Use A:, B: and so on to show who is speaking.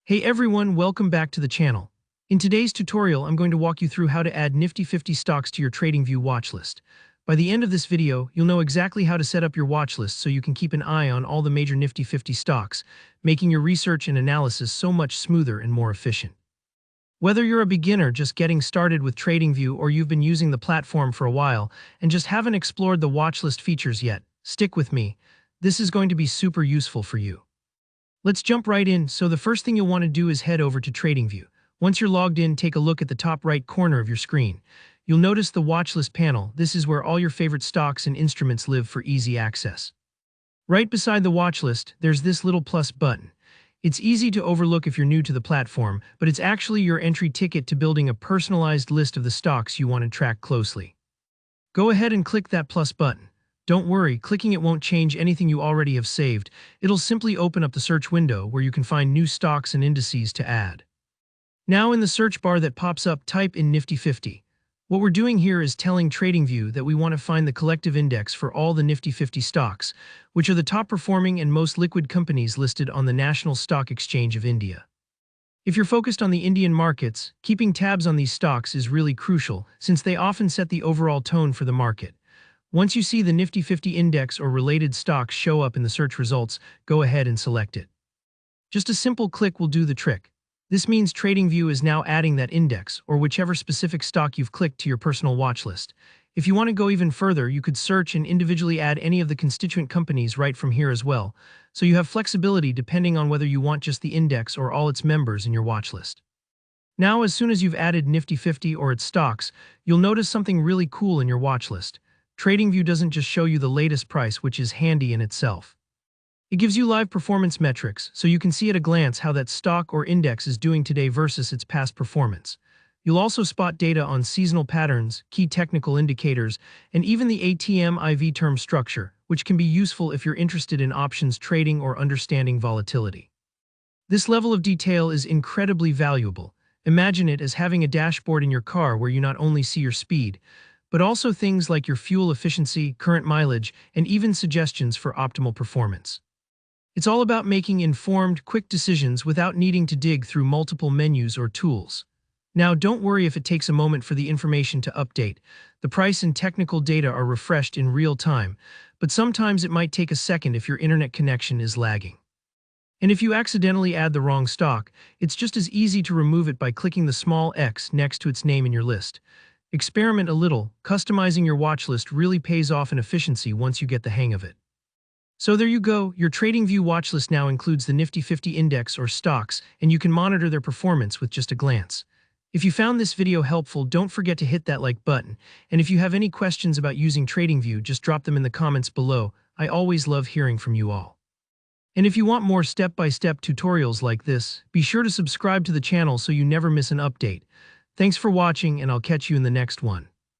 A: Hey everyone, welcome back to the channel. In today's tutorial, I'm going to walk you through how to add Nifty 50 stocks to your TradingView watchlist. By the end of this video, you'll know exactly how to set up your watchlist so you can keep an eye on all the major Nifty 50 stocks, making your research and analysis so much smoother and more efficient. Whether you're a beginner just getting started with TradingView or you've been using the platform for a while and just haven't explored the watchlist features yet, stick with me. This is going to be super useful for you. Let's jump right in. So the first thing you'll want to do is head over to TradingView. Once you're logged in, take a look at the top right corner of your screen. You'll notice the watchlist panel. This is where all your favorite stocks and instruments live for easy access. Right beside the watchlist, there's this little plus button. It's easy to overlook if you're new to the platform, but it's actually your entry ticket to building a personalized list of the stocks you want to track closely. Go ahead and click that plus button. Don't worry, clicking it won't change anything you already have saved. It'll simply open up the search window where you can find new stocks and indices to add. Now in the search bar that pops up, type in Nifty 50. What we're doing here is telling TradingView that we want to find the collective index for all the Nifty 50 stocks, which are the top performing and most liquid companies listed on the National Stock Exchange of India. If you're focused on the Indian markets, keeping tabs on these stocks is really crucial since they often set the overall tone for the market. Once you see the Nifty 50 index or related stocks show up in the search results, go ahead and select it. Just a simple click will do the trick. This means TradingView is now adding that index or whichever specific stock you've clicked to your personal watch list. If you want to go even further, you could search and individually add any of the constituent companies right from here as well, so you have flexibility depending on whether you want just the index or all its members in your watch list. Now, as soon as you've added Nifty 50 or its stocks, you'll notice something really cool in your watch list. TradingView doesn't just show you the latest price, which is handy in itself. It gives you live performance metrics, so you can see at a glance how that stock or index is doing today versus its past performance. You'll also spot data on seasonal patterns, key technical indicators, and even the ATM/IV term structure, which can be useful if you're interested in options trading or understanding volatility. This level of detail is incredibly valuable. Imagine it as having a dashboard in your car where you not only see your speed, but also things like your fuel efficiency, current mileage, and even suggestions for optimal performance. It's all about making informed, quick decisions without needing to dig through multiple menus or tools. Now, don't worry if it takes a moment for the information to update. The price and technical data are refreshed in real time, but sometimes it might take a second if your internet connection is lagging. And if you accidentally add the wrong stock, it's just as easy to remove it by clicking the small X next to its name in your list. Experiment a little. Customizing your watch list really pays off in efficiency once you get the hang of it. So there you go, your TradingView watch list now includes the Nifty 50 index or stocks, and you can monitor their performance with just a glance. If you found this video helpful, don't forget to hit that like button, and if you have any questions about using TradingView, just drop them in the comments below. I always love hearing from you all. And if you want more step-by-step tutorials like this, be sure to subscribe to the channel so you never miss an update. Thanks for watching, and I'll catch you in the next one.